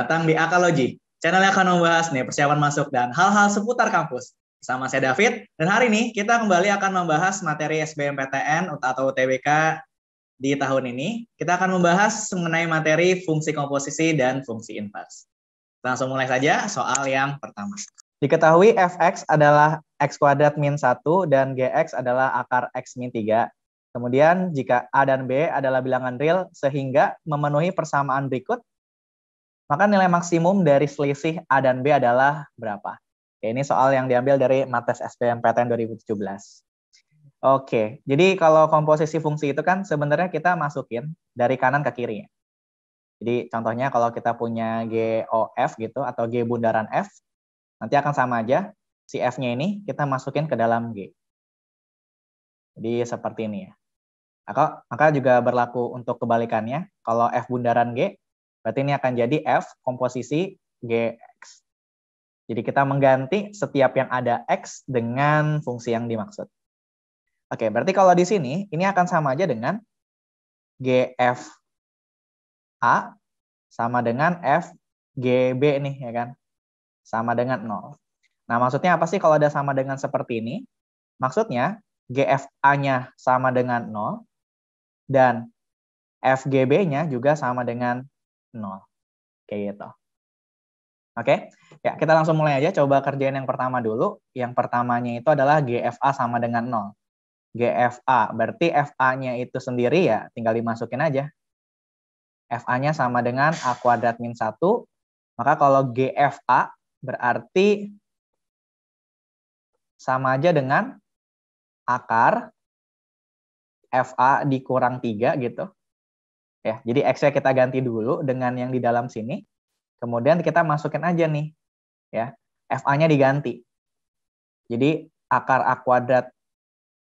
datang di Akalogy. Channel yang akan membahas nih persiapan masuk dan hal-hal seputar kampus. Bersama saya David, dan hari ini kita kembali akan membahas materi SBMPTN atau UTBK di tahun ini. Kita akan membahas mengenai materi fungsi komposisi dan fungsi invers. Langsung mulai saja soal yang pertama. Diketahui fx adalah x kuadrat min 1 dan gx adalah akar x min 3. Kemudian jika A dan B adalah bilangan real sehingga memenuhi persamaan berikut, maka nilai maksimum dari selisih A dan B adalah berapa? Oke, ini soal yang diambil dari Mates SBMPTN 2017. Oke, jadi kalau komposisi fungsi itu kan sebenarnya kita masukin dari kanan ke kiri. Jadi contohnya kalau kita punya GOF gitu atau G bundaran F, nanti akan sama aja si F-nya ini kita masukin ke dalam G. Jadi seperti ini ya. Maka juga berlaku untuk kebalikannya. Kalau F bundaran G, berarti ini akan jadi F komposisi GX. Jadi kita mengganti setiap yang ada X dengan fungsi yang dimaksud. Oke, berarti kalau di sini, ini akan sama aja dengan GFA sama dengan FGB nih, ya kan? Sama dengan 0. Nah, maksudnya apa sih kalau ada sama dengan seperti ini? Maksudnya, GFA-nya sama dengan 0, dan FGB-nya juga sama dengan 0. Kayak gitu. Oke, ya kita langsung mulai aja. Coba kerjain yang pertama dulu. Yang pertamanya itu adalah GFA sama dengan 0. GFA, berarti FA-nya itu sendiri ya tinggal dimasukin aja. FA-nya sama dengan A kuadrat min 1. Maka kalau GFA berarti sama aja dengan akar FA dikurang 3 gitu. Ya, jadi X-nya kita ganti dulu dengan yang di dalam sini. Kemudian kita masukin aja nih. Ya, FA-nya diganti. Jadi akar A kuadrat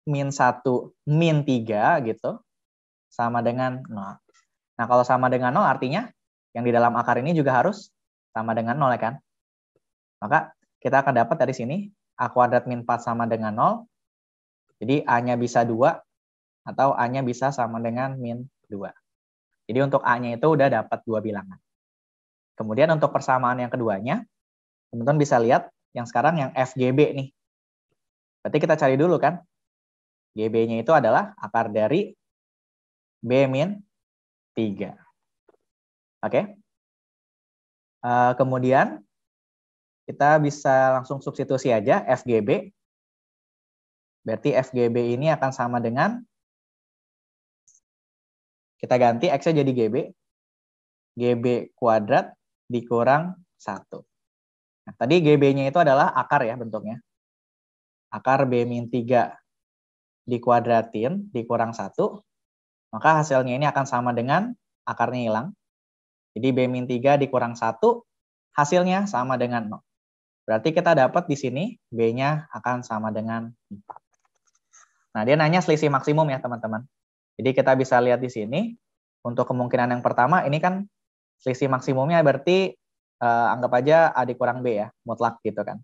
min 1 min 3 gitu. Sama dengan 0. Nah, kalau sama dengan 0 artinya yang di dalam akar ini juga harus sama dengan 0 ya kan. Maka kita akan dapat dari sini A kuadrat min 4 sama dengan 0. Jadi A-nya bisa 2. Atau A-nya bisa sama dengan min 2. Jadi untuk A-nya itu udah dapat 2 bilangan. Kemudian untuk persamaan yang keduanya, teman-teman bisa lihat yang sekarang yang FGB nih. Berarti kita cari dulu kan. GB-nya itu adalah akar dari B min 3. Oke. Kemudian kita bisa langsung substitusi aja FGB. Berarti FGB ini akan sama dengan, kita ganti X-nya jadi GB. GB kuadrat dikurang 1. Nah, tadi GB-nya itu adalah akar ya bentuknya. Akar B min 3 dikuadratin dikurang 1. Maka hasilnya ini akan sama dengan akarnya hilang. Jadi B min 3 dikurang 1, hasilnya sama dengan 0. Berarti kita dapat di sini B-nya akan sama dengan 4. Nah, dia nanya selisih maksimum ya teman-teman. Jadi kita bisa lihat di sini, untuk kemungkinan yang pertama, ini kan selisih maksimumnya berarti anggap aja A dikurang B ya, mutlak gitu kan.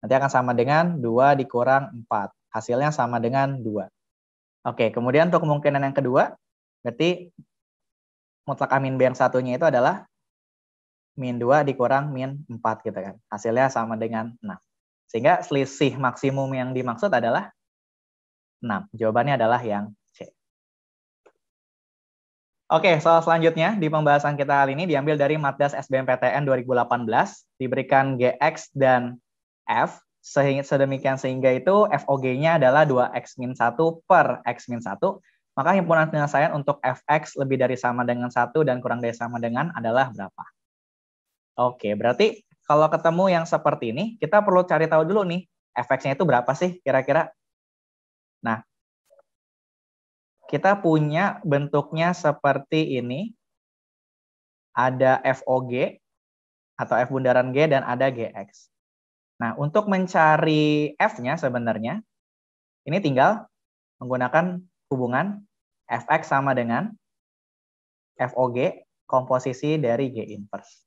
Nanti akan sama dengan 2 dikurang 4. Hasilnya sama dengan 2. Oke, kemudian untuk kemungkinan yang kedua, berarti mutlak A min B yang satunya itu adalah min 2 dikurang min 4 gitu kan. Hasilnya sama dengan 6. Sehingga selisih maksimum yang dimaksud adalah 6. Jawabannya adalah yang C. Oke, soal selanjutnya di pembahasan kita kali ini diambil dari Matdas SBMPTN 2018. Diberikan GX dan F, sedemikian sehingga itu FOG-nya adalah 2X min 1 per X min 1. Maka himpunan penyelesaian untuk Fx lebih dari sama dengan 1 dan kurang dari sama dengan adalah berapa? Oke, berarti kalau ketemu yang seperti ini, kita perlu cari tahu dulu nih, Fx-nya itu berapa sih kira-kira? Nah, kita punya bentuknya seperti ini. Ada FOG atau F bundaran G dan ada GX. Nah, untuk mencari F-nya sebenarnya, ini tinggal menggunakan hubungan Fx sama dengan FOG komposisi dari G inverse.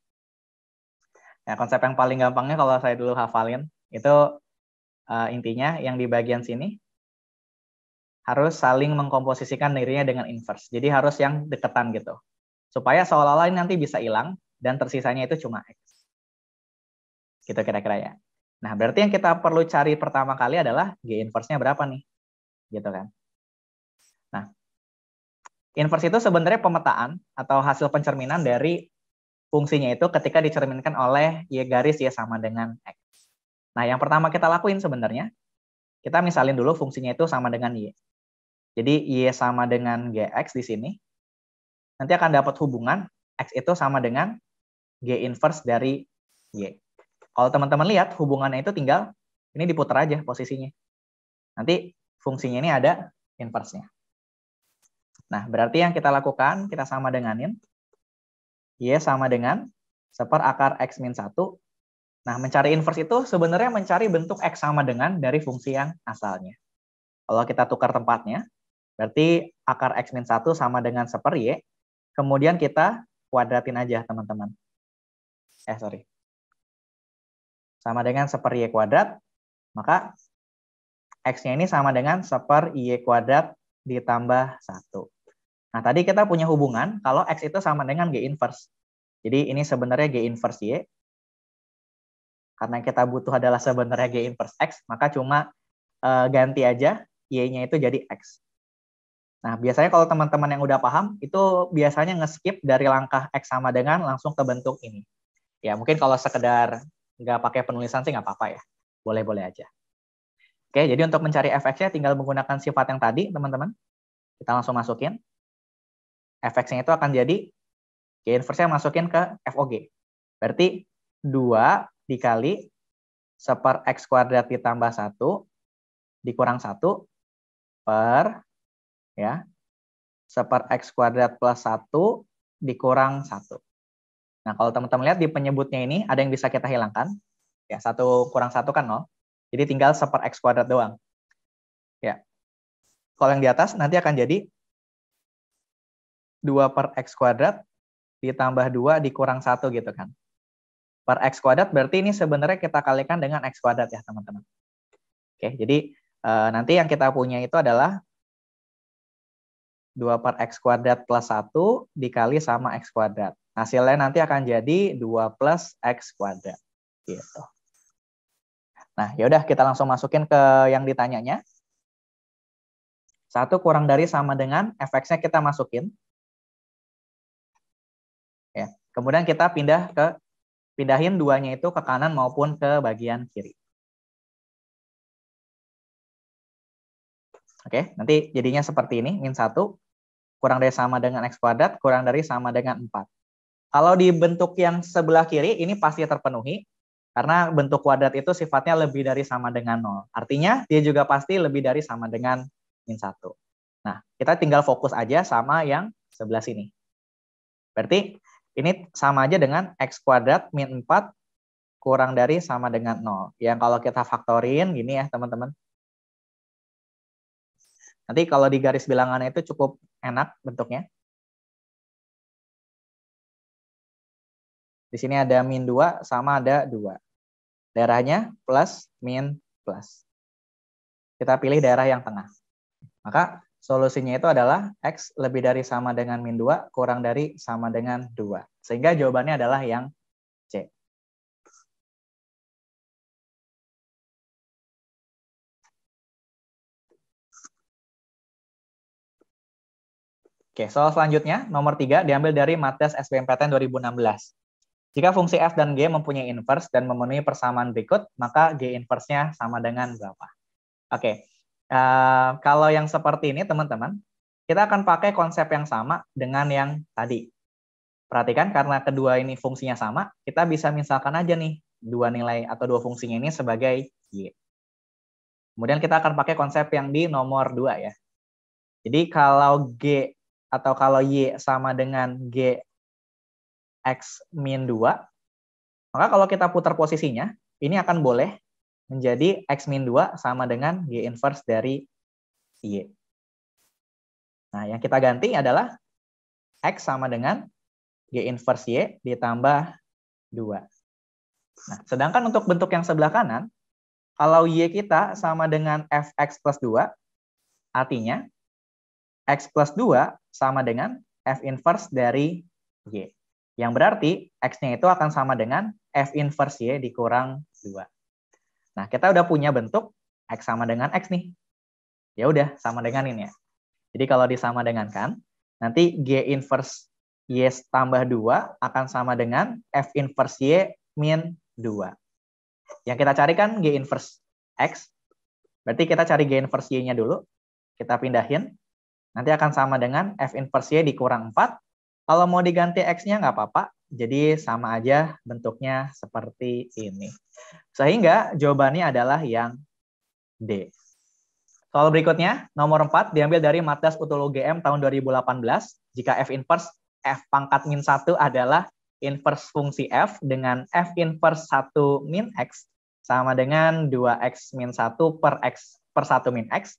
Nah, konsep yang paling gampangnya kalau saya dulu hafalin, itu intinya yang di bagian sini harus saling mengkomposisikan dirinya dengan inverse. Jadi harus yang deketan gitu. Supaya seolah-olah ini nanti bisa hilang, dan tersisanya itu cuma X. Gitu kira-kira ya. Nah, berarti yang kita perlu cari pertama kali adalah G inverse-nya berapa nih? Gitu kan. Nah, inverse itu sebenarnya pemetaan atau hasil pencerminan dari fungsinya itu ketika dicerminkan oleh Y garis Y sama dengan X. Nah, yang pertama kita lakuin sebenarnya, kita misalin dulu fungsinya itu sama dengan Y. Jadi, Y sama dengan GX di sini, nanti akan dapat hubungan X itu sama dengan G inverse dari Y. Kalau teman-teman lihat, hubungannya itu tinggal, ini diputar aja posisinya. Nanti fungsinya ini ada inverse-nya. Nah, berarti yang kita lakukan, kita sama denganin, Y sama dengan 1 akar X min 1. Nah, mencari inverse itu sebenarnya mencari bentuk X sama dengan dari fungsi yang asalnya. Kalau kita tukar tempatnya, berarti akar X min 1 sama dengan 1 Y, kemudian kita kuadratin aja, teman-teman. Sama dengan 1 Y kuadrat, maka X-nya ini sama dengan 1 Y kuadrat ditambah 1. Nah, tadi kita punya hubungan kalau X itu sama dengan G inverse. Jadi ini sebenarnya G inverse Y. Karena kita butuh adalah sebenarnya G inverse X, maka cuma ganti aja Y-nya itu jadi X. Nah, biasanya kalau teman-teman yang udah paham, itu biasanya nge-skip dari langkah X sama dengan langsung ke bentuk ini. Ya, mungkin kalau sekedar nggak pakai penulisan sih nggak apa-apa ya. Boleh-boleh aja. Oke, jadi untuk mencari fx-nya tinggal menggunakan sifat yang tadi, teman-teman. Kita langsung masukin. Fx-nya itu akan jadi G inverse-nya masukin ke FOG. Berarti 2 dikali 1 X kuadrat ditambah 1 dikurang 1 per ya 1 X kuadrat plus 1 dikurang 1. Nah, kalau teman-teman lihat di penyebutnya ini ada yang bisa kita hilangkan. Ya, 1 kurang 1 kan 0. Jadi tinggal 1 X kuadrat doang. Ya. Kalau yang di atas nanti akan jadi 2 per X kuadrat ditambah 2 dikurang 1 gitu kan. Per X kuadrat berarti ini sebenarnya kita kalikan dengan X kuadrat ya, teman-teman. Oke, jadi nanti yang kita punya itu adalah 2 per X kuadrat plus 1 dikali sama X kuadrat. Hasilnya nanti akan jadi 2 plus X kuadrat. Gitu. Nah, yaudah kita langsung masukin ke yang ditanyanya. 1 kurang dari sama dengan fx-nya kita masukin. Ya. Kemudian kita pindahin 2-nya itu ke kanan maupun ke bagian kiri. Oke, nanti jadinya seperti ini, min 1 kurang dari sama dengan X kuadrat, kurang dari sama dengan 4. Kalau di bentuk yang sebelah kiri, ini pasti terpenuhi, karena bentuk kuadrat itu sifatnya lebih dari sama dengan 0. Artinya, dia juga pasti lebih dari sama dengan min 1. Nah, kita tinggal fokus aja sama yang sebelah sini. Berarti, ini sama aja dengan X kuadrat min 4 kurang dari sama dengan 0. Yang kalau kita faktorin, gini ya teman-teman. Nanti kalau di garis bilangannya itu cukup enak bentuknya. Di sini ada min 2 sama ada 2. Daerahnya plus, min, plus. Kita pilih daerah yang tengah. Maka solusinya itu adalah X lebih dari sama dengan min 2 kurang dari sama dengan 2. Sehingga jawabannya adalah yang C. Oke, soal selanjutnya, nomor 3 diambil dari Matdes SBMPTN 2016. Jika fungsi f dan g mempunyai inverse dan memenuhi persamaan berikut, maka g inverse-nya sama dengan berapa? Oke, kalau yang seperti ini teman-teman, kita akan pakai konsep yang sama dengan yang tadi. Perhatikan karena kedua ini fungsinya sama, kita bisa misalkan aja nih dua nilai atau dua fungsinya ini sebagai y. Kemudian kita akan pakai konsep yang di nomor 2 ya. Jadi kalau g atau kalau y sama dengan g x min 2, maka kalau kita putar posisinya, ini akan boleh menjadi x min 2 sama dengan g inverse dari y. Nah, yang kita ganti adalah x sama dengan g inverse y ditambah 2. Nah, sedangkan untuk bentuk yang sebelah kanan, kalau y kita sama dengan fx plus 2, artinya x plus 2 sama dengan f inverse dari y. Yang berarti X-nya itu akan sama dengan F inverse Y dikurang 2. Nah, kita udah punya bentuk X sama dengan X nih. Ya udah, sama dengan ini ya. Jadi kalau disama dengankan, nanti G inverse Y tambah 2 akan sama dengan F inverse Y min 2. Yang kita cari kan G inverse X. Berarti kita cari G inverse Y-nya dulu. Kita pindahin. Nanti akan sama dengan F inverse Y dikurang 4. Kalau mau diganti X-nya nggak apa-apa. Jadi sama aja bentuknya seperti ini. Sehingga jawabannya adalah yang D. Soal berikutnya, nomor 4 diambil dari Matdas Utul UGM tahun 2018. Jika F inverse F pangkat min 1 adalah inverse fungsi F dengan F inverse 1 min X sama dengan 2X min 1 per X per 1 min X,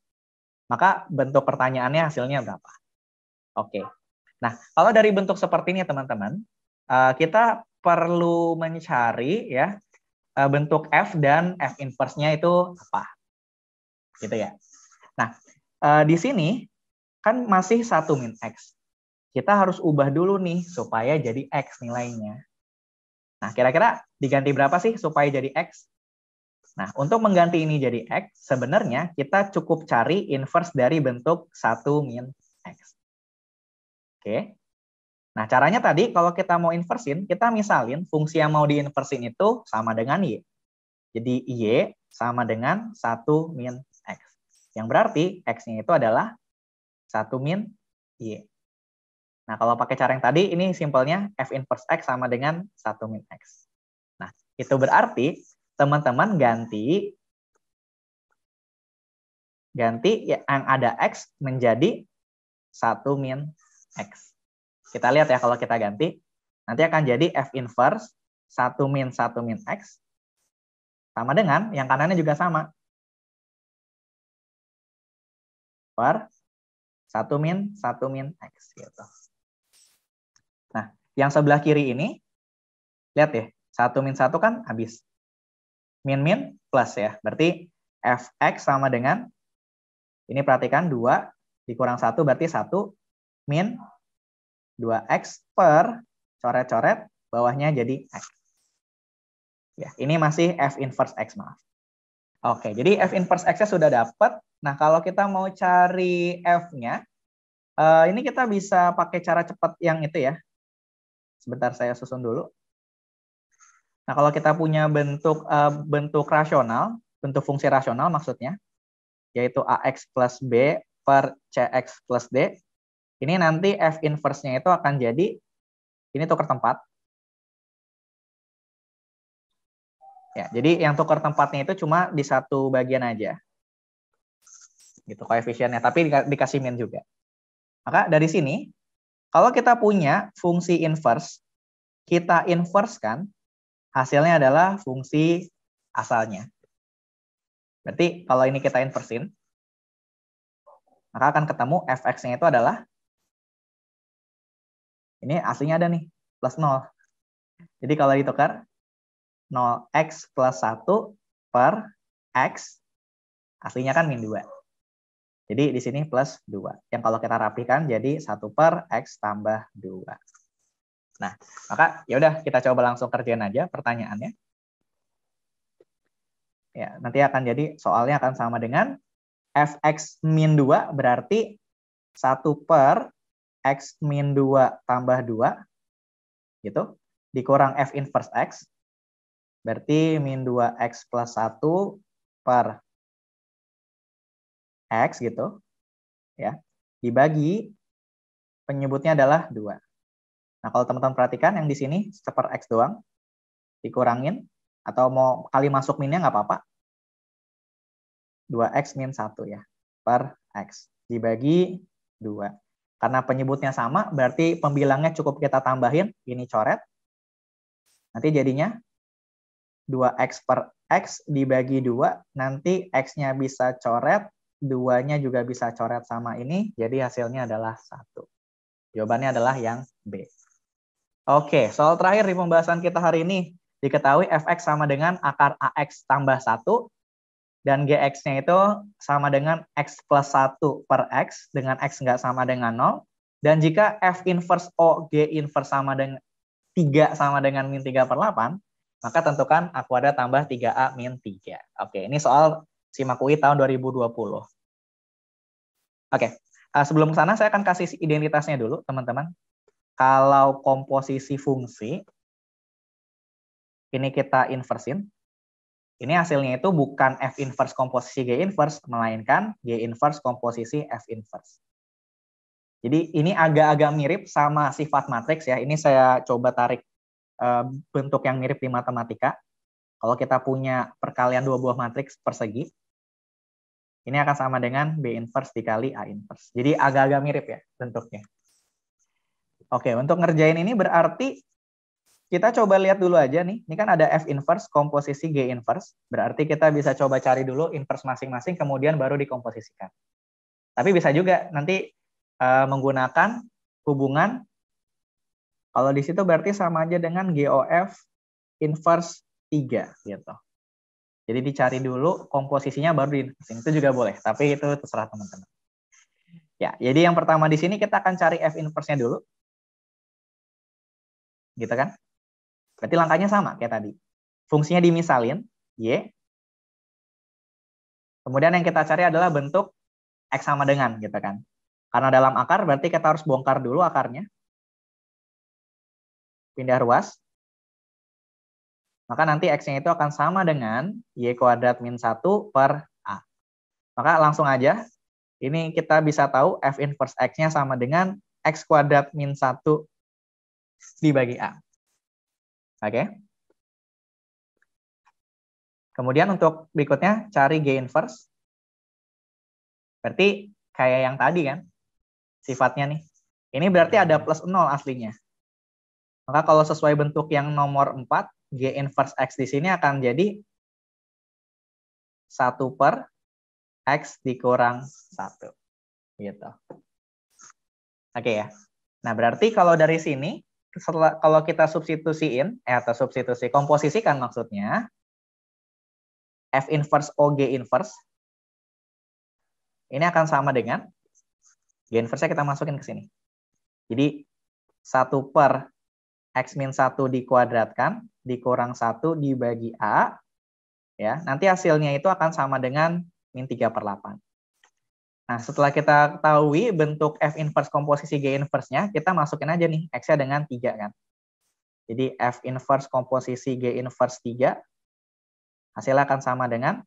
maka bentuk pertanyaannya hasilnya berapa? Oke. Nah, kalau dari bentuk seperti ini teman-teman, kita perlu mencari ya bentuk F dan F inverse-nya itu apa. Gitu ya. Nah, di sini kan masih 1 min X. Kita harus ubah dulu nih supaya jadi X nilainya. Nah, kira-kira diganti berapa sih supaya jadi X? Nah, untuk mengganti ini jadi X, sebenarnya kita cukup cari inverse dari bentuk 1 min X. Oke. Nah, caranya tadi kalau kita mau inversin, kita misalin fungsi yang mau diinversin itu sama dengan Y. Jadi Y sama dengan 1 min X. Yang berarti X-nya itu adalah 1 min Y. Nah, kalau pakai cara yang tadi, ini simpelnya F inverse X sama dengan 1 min X. Nah, itu berarti teman-teman ganti yang ada X menjadi 1 min X. Kita lihat ya kalau kita ganti, nanti akan jadi F inverse 1 min X sama dengan yang kanannya juga sama. Per 1 min X gitu. Nah, yang sebelah kiri ini lihat ya, 1 min 1 kan habis. Min plus ya. Berarti Fx sama dengan ini perhatikan 2 dikurang 1 berarti 1 min 2x per coret-coret bawahnya jadi X. Ya, ini masih F inverse X, maaf. Oke, jadi F inverse X-nya sudah dapat. Nah, kalau kita mau cari F-nya, ini kita bisa pakai cara cepat yang itu ya. Sebentar saya susun dulu. Nah, kalau kita punya bentuk rasional, bentuk fungsi rasional maksudnya, yaitu AX plus B per CX plus D, ini nanti F inverse-nya itu akan jadi, ini tukar tempat. Ya, jadi yang tukar tempatnya itu cuma di satu bagian aja. Gitu koefisiennya, tapi dikasih min juga. Maka dari sini, kalau kita punya fungsi inverse, kita inverse kan, hasilnya adalah fungsi asalnya. Berarti kalau ini kita inversin, maka akan ketemu fx-nya itu adalah, ini aslinya ada nih, plus 0. Jadi kalau ditukar, 0x plus 1 per x, aslinya kan min 2. Jadi di sini plus 2. Yang kalau kita rapikan jadi 1 per x tambah 2. Nah, maka ya udah kita coba langsung kerjain aja pertanyaannya. Ya, nanti akan jadi soalnya akan sama dengan fx min 2 berarti 1 per x min 2 tambah 2 gitu dikurang f inverse x berarti min 2x plus 1 per x gitu ya dibagi penyebutnya adalah 2. Nah, kalau teman-teman perhatikan yang di sini seper x doang dikurangin atau mau kali masuk minnya nggak apa-apa. 2x min 1 ya per x dibagi 2. Karena penyebutnya sama berarti pembilangnya cukup kita tambahin ini coret. Nanti jadinya 2x per x dibagi 2, nanti x-nya bisa coret, 2-nya juga bisa coret sama ini, jadi hasilnya adalah 1. Jawabannya adalah yang B. Oke, soal terakhir di pembahasan kita hari ini. Diketahui fx sama dengan akar ax tambah 1, dan gx-nya itu sama dengan x plus 1 per x, dengan x nggak sama dengan 0. Dan jika f inverse O, G inverse sama dengan 3 sama dengan min 3/8, maka tentukan A kuadrat tambah 3A min 3. Oke, ini soal SIMAK UI tahun 2020. Oke, sebelum ke sana saya akan kasih identitasnya dulu, teman-teman. Kalau komposisi fungsi, ini kita inversin. Ini hasilnya itu bukan F inverse komposisi G inverse, melainkan G inverse komposisi F inverse. Jadi ini agak-agak mirip sama sifat matriks ya. Ini saya coba tarik bentuk yang mirip di matematika. Kalau kita punya perkalian dua buah matriks persegi, ini akan sama dengan B inverse dikali A inverse. Jadi agak-agak mirip ya bentuknya. Oke, untuk ngerjain ini berarti kita coba lihat dulu aja nih. Ini kan ada F inverse komposisi G inverse. Berarti kita bisa coba cari dulu inverse masing-masing, kemudian baru dikomposisikan. Tapi bisa juga nanti menggunakan hubungan. Kalau di situ berarti sama aja dengan GOF inverse 3 gitu. Jadi dicari dulu komposisinya baru diinversin. Itu juga boleh, tapi itu terserah teman-teman. Ya, jadi yang pertama di sini kita akan cari F inverse-nya dulu. Gitu kan? Berarti langkahnya sama kayak tadi. Fungsinya dimisalin, Y. Kemudian yang kita cari adalah bentuk X sama dengan, gitu kan. Karena dalam akar, berarti kita harus bongkar dulu akarnya. Pindah ruas. Maka nanti X-nya itu akan sama dengan Y kuadrat min 1 per A. Maka langsung aja, ini kita bisa tahu F inverse X-nya sama dengan X kuadrat min 1 dibagi A. Oke. Kemudian untuk berikutnya, cari G inverse. Berarti kayak yang tadi kan, sifatnya nih. Ini berarti ada plus 0 aslinya. Maka kalau sesuai bentuk yang nomor 4, G inverse X di sini akan jadi 1 per X dikurang 1. Gitu. Oke ya. Nah, berarti kalau dari sini, kalau kita substitusiin, atau substitusi, komposisikan maksudnya, F inverse OG inverse, ini akan sama dengan, G inverse-nya kita masukin ke sini. Jadi, 1 per X min 1 dikuadratkan, dikurang 1 dibagi A, ya, nanti hasilnya itu akan sama dengan min 3/8. Nah, setelah kita ketahui bentuk F inverse komposisi G inverse-nya, kita masukin aja nih, X-nya dengan 3 kan. Jadi F inverse komposisi G inverse 3, hasilnya akan sama dengan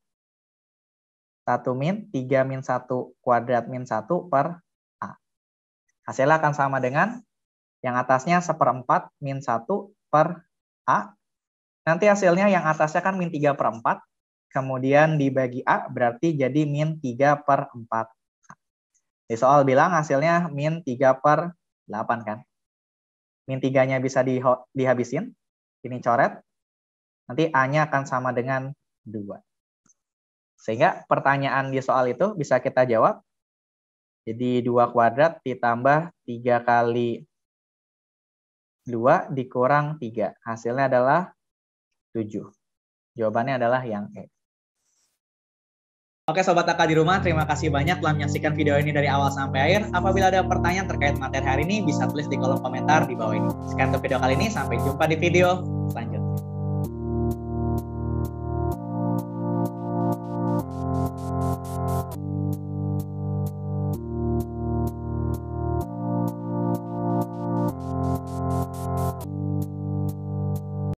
1 min 3 min 1 kuadrat min 1 per A. Hasilnya akan sama dengan yang atasnya 1/4 min 1 per A. Nanti hasilnya yang atasnya kan min 3/4. Kemudian dibagi A berarti jadi min 3/4. Di soal bilang hasilnya min 3/8 kan. Min 3-nya bisa dihabisin. Ini coret. Nanti A-nya akan sama dengan 2. Sehingga pertanyaan di soal itu bisa kita jawab. Jadi 2 kuadrat ditambah 3 kali 2 dikurang 3. Hasilnya adalah 7. Jawabannya adalah yang E. Oke Sobat AK di rumah, terima kasih banyak telah menyaksikan video ini dari awal sampai akhir. Apabila ada pertanyaan terkait materi hari ini, bisa tulis di kolom komentar di bawah ini. Sekian untuk video kali ini, sampai jumpa di video selanjutnya.